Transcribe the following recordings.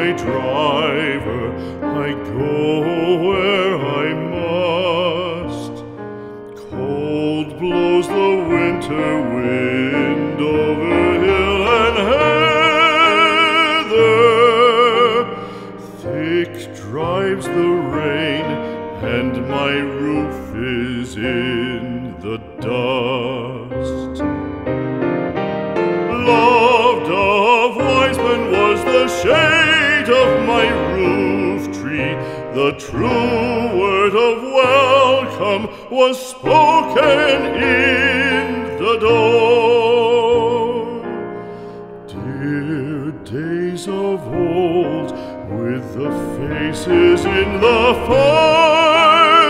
my driver, I go where I must. Cold blows the winter wind over hill and heather. Thick drives the rain, and my roof is in the dust. Loved of wise men was the shade of my roof tree. The true word of welcome was spoken in the door. Dear days of old, with the faces in the firelight,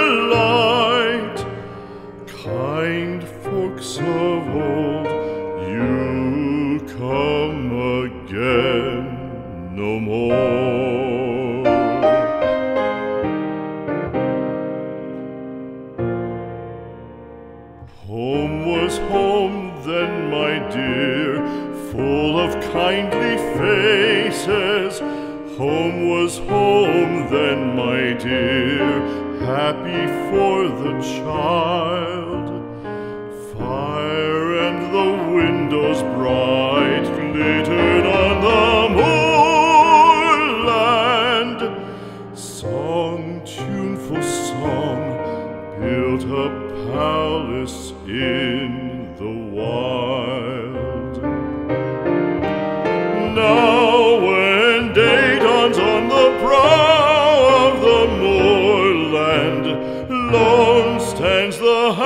kind folks of old, you come again no more. Home was home then, my dear, full of kindly faces. Home was home then, my dear, happy for the child. Fire and the windows bright glittered on the moorland. Song, tuneful song, built a palace in the wild. Now when day dawns on the brow of the moorland, lone stands the house.